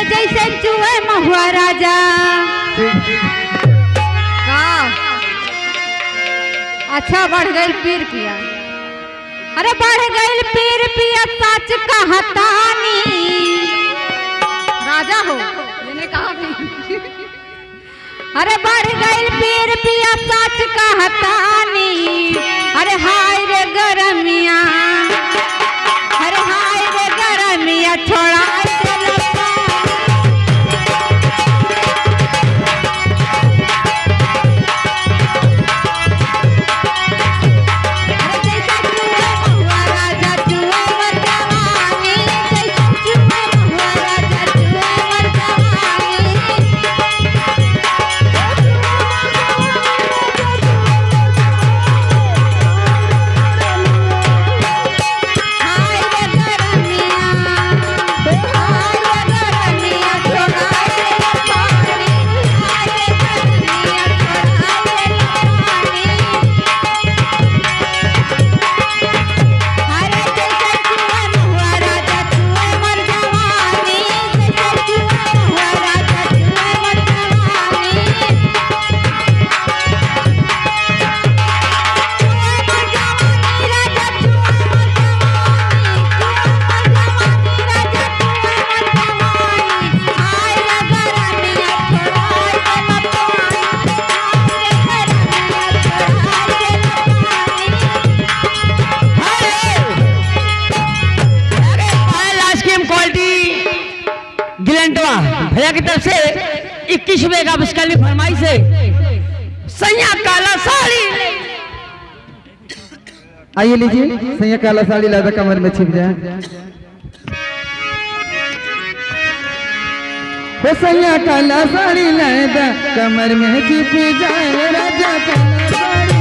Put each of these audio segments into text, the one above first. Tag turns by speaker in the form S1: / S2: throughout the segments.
S1: जैसे चूहे महुआ राजा का अच्छा बढ़ गई पीर पिया। अरे बढ़ गई पीर पिया सच कहतानी राजा हो मैंने कहा भी। अरे बढ़ गई पीर पिया सच कहतानी। अरे हाय रे गरमिया अरे हाय रे गरमिया छोड़ा
S2: भैया की तरफ से 21 रुपए का पुरस्कार की फरमाइश है। सैया काला साड़ी
S3: आइए लीजिए सैया काला साड़ी लादा कमर में छिप जाए। हो सैया काला साड़ी लादा कमर में छिप जाए राजा काला साड़ी।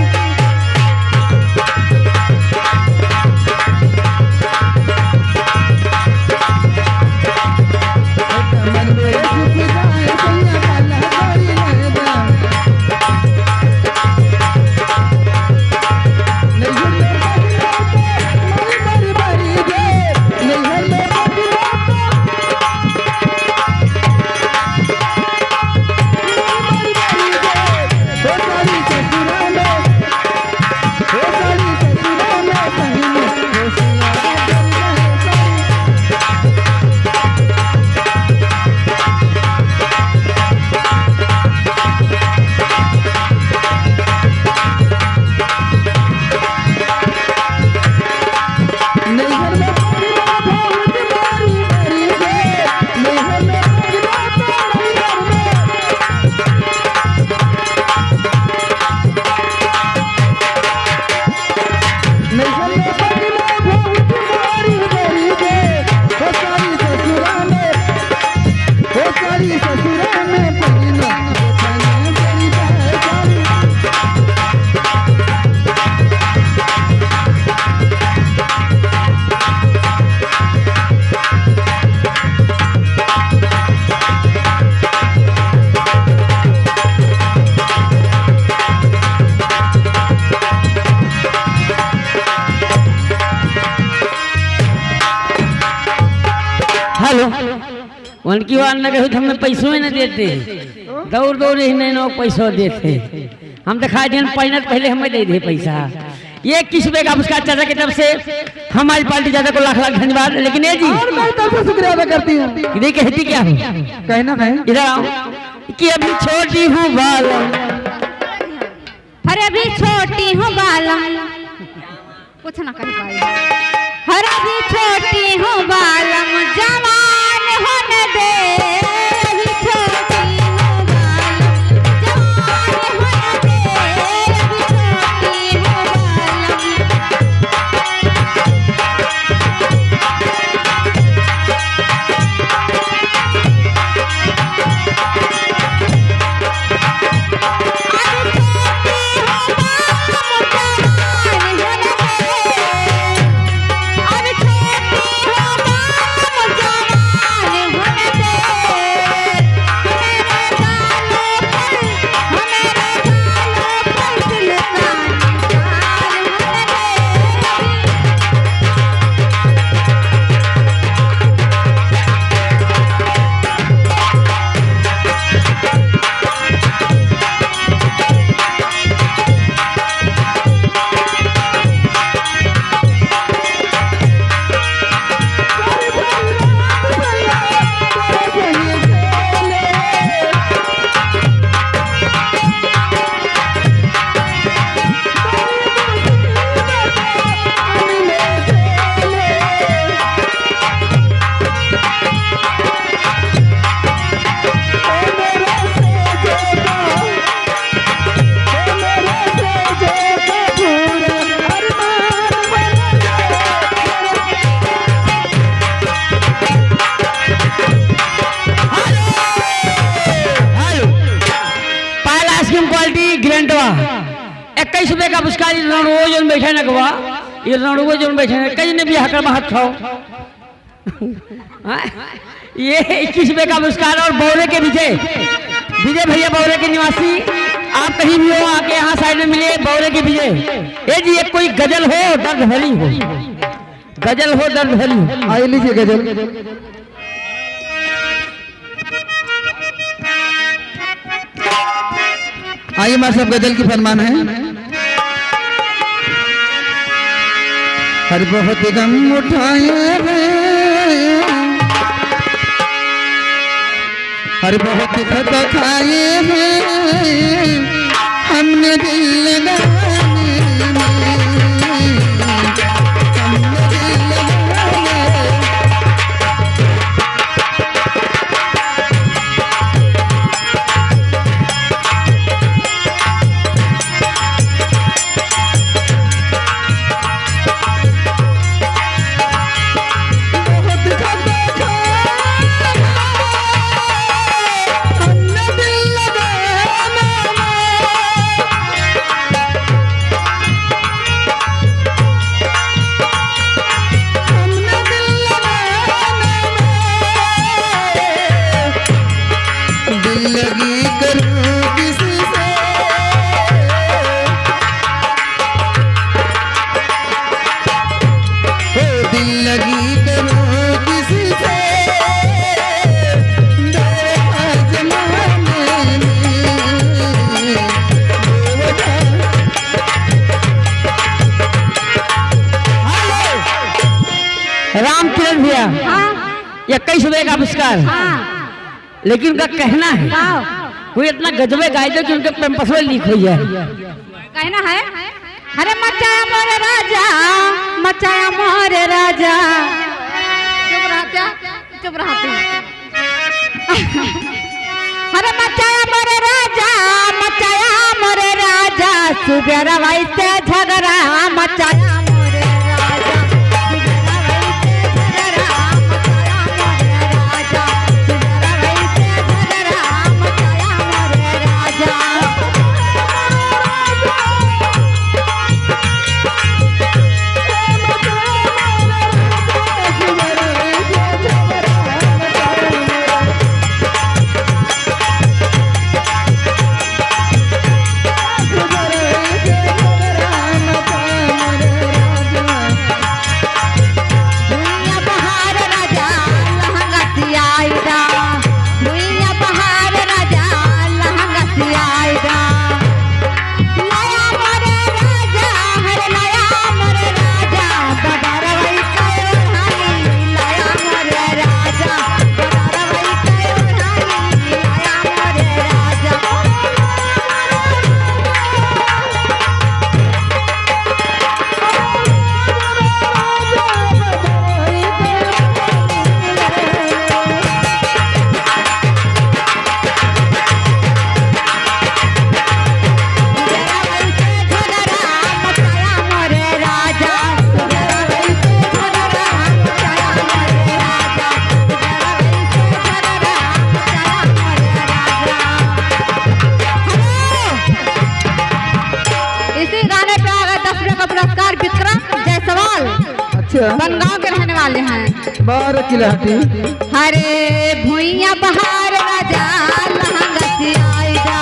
S2: उनकी बात न कही हमें पैसों ही न देते दौड़ दौड़ ही नहीं पैसों देते हम तो खा दिन पहले पहले हमें दे दे पैसा। ये 21 रुपए का पुरस्कार चाचा की तरफ से हमारी पार्टी चाचा को लाख लाख धन्यवाद। लेकिन ये जी
S3: और मैं तरफ से शुक्रिया अदा करती हूँ।
S2: ये कहती क्या हूँ
S3: कहना है
S2: इधर आओ कि अभी छोटी हूँ बालम।
S1: अरे अभी छोटी हूँ बालम कुछ ना कर पाई। अरे अभी छोटी हूँ बालम जवान होने दे। अभी छोटी हूँ बालम जवान होने दे। अभी छोटी हूँ बालम
S2: 21 रुपए का पुरस्कार रणुओ जोन बैठे न गवा ये रणुओ जोन बैठे न कई ने बियाह कर महत खाओ ये 21 रुपए का पुरस्कार और बौरे के विजय भैया बौरे के निवासी आप कहीं भी हो आके यहाँ साइड में मिले बौरे के विजय। ये जी एक कोई गजल हो दर्द भरी हो गजल हो दर्द भरी हो
S3: आइए लीजिए गजल। आइए हमारे साहब गजल की फरमान है। हर बहुत गम उठाए हैं, हर बहुत खत खाए हैं, हमने दिल लगाने हमने दिल लगाने। लगी करूं किसी से, ओ दिल लगी करूं किसी से,
S2: राम किरण भैया 21 रुपए का पुरस्कार। लेकिन उनका कहना है कोई इतना गजबे गाय दो कि उनके पैंपस में लीक हो जाए।
S1: कहना है अरे मचाया मोरे राजा मचाया मोरे राजा चुप रहा अरे मचाया मोरे राजा सुबेरा भाई से झगड़ा मचाया मोरे राजा सुबेरा भाई से झगड़ा मचाया मोरे राजा सुबेरा भाई से झगड़ा मचाया मोरे राजा। बनगांव के रहने वाले हैं
S3: 12 किलाटी।
S1: हरे भुइया बहार राजा लहंगती आईदा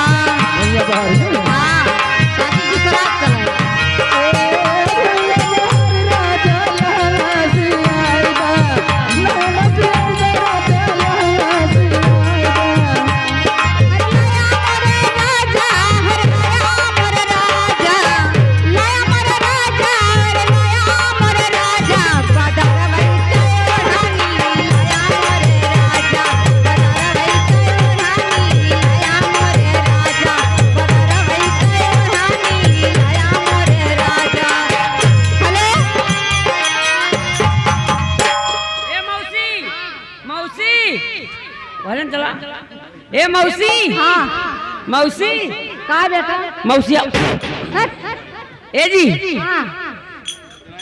S3: भैया बाहर है।
S1: हाँ ताकि गुजरात चले
S2: ए मौसी।
S1: हाँ
S2: मौसी
S1: का बेटा
S2: मौसी ए जी
S1: हाँ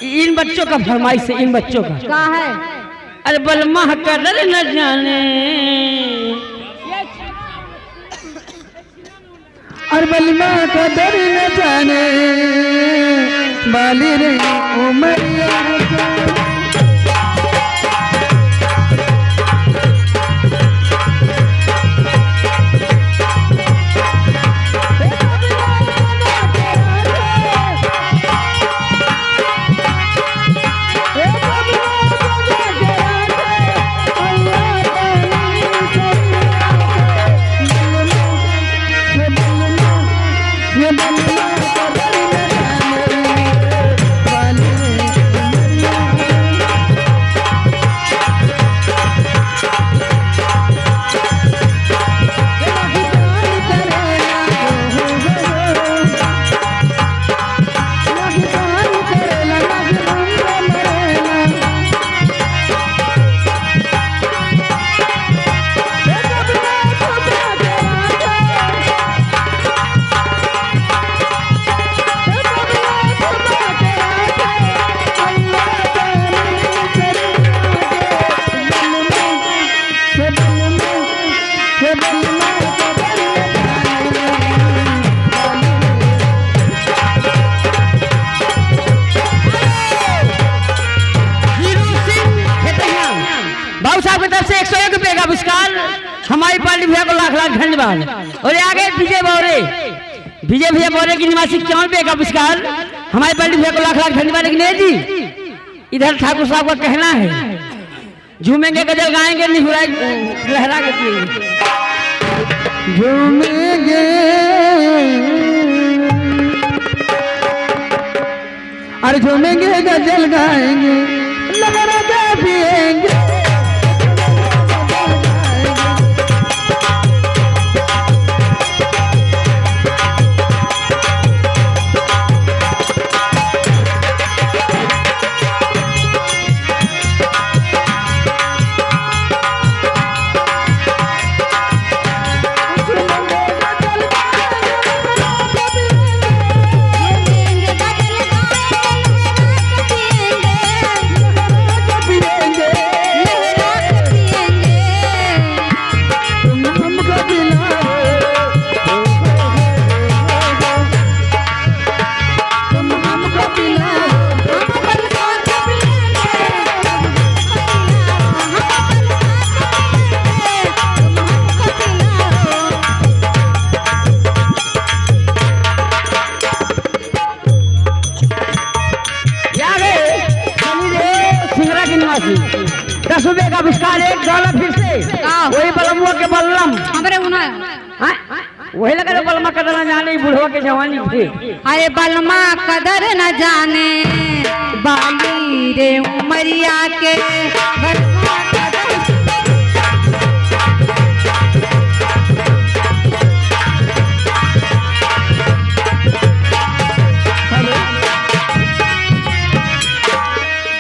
S2: इन बच्चों का फरमाइश है इन बच्चों का
S1: है
S2: अरे बलमा कदर न जाने
S3: और बलमा बलमा कदर न जाने बाली रे उमरिया का।
S2: बाबू साहब की तरफ से 101 रुपये का पुरस्कार हमारी पार्टी भैया को लाख लाख धन्यवाद। और आगे विजय भैया बोरे की निवासी 51 रुपये का पुरस्कार हमारी पार्टी भैया को लाख लाख धन्यवाद। लेकिन जी इधर ठाकुर साहब का कहना है झूमेंगे गजल गाएंगे निहुराई लहरा के पिएंगे।
S3: झूमेंगे अरे झूमेंगे गजल गाएंगे लहरा के पिएंगे।
S2: $10 का पुरस्कार $1 फिर से वही बलमुआ के बल्लम
S1: हमरे उना
S2: वही लगा बलमा कदर न जाने बुढ़वा के जवानी थे।
S1: अरे बलमा कदर न जाने बाली रे उमरिया के बलमा कदर।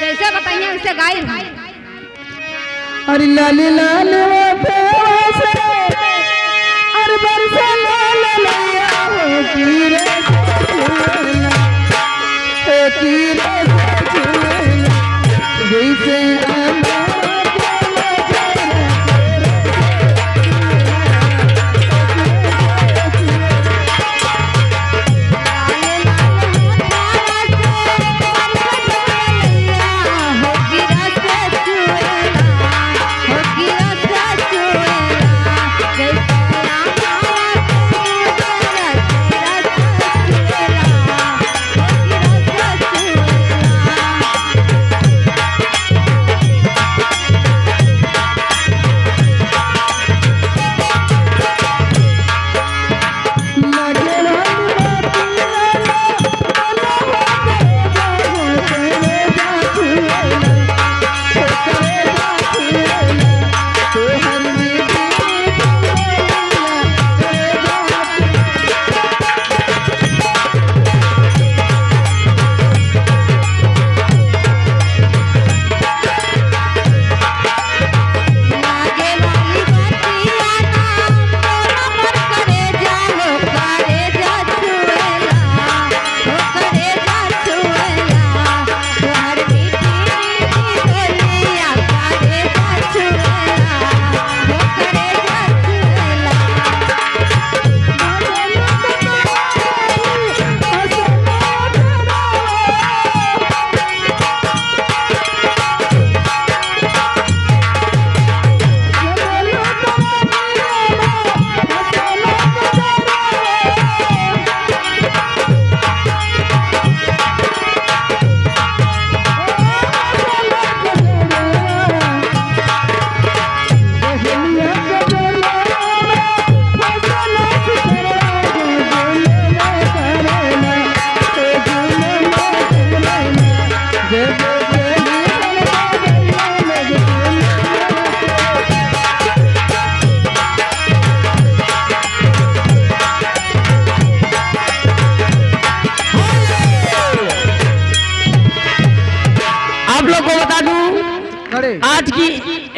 S1: जैसे बताइए वैसे गाय
S3: अरे लाल लाल अरे बरसा लाल लैया हो तीरे जैसे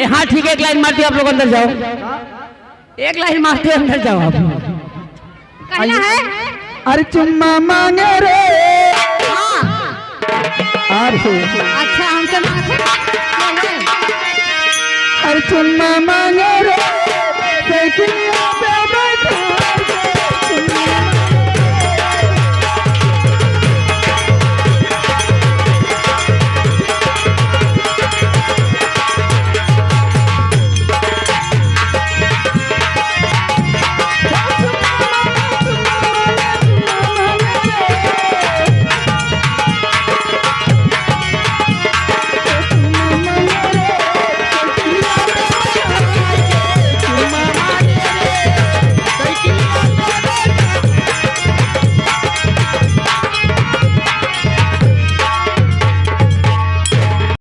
S2: हाँ ठीक है, एक लाइन मारती आप लोग अंदर जाओ, एक लाइन मारते अंदर जाओ आप।
S1: कहना है
S3: अरे चुम्मा मांगे रे
S1: हाँ
S3: अच्छा
S1: हमसे मांगे
S3: अरे चुम्मा मांगे रे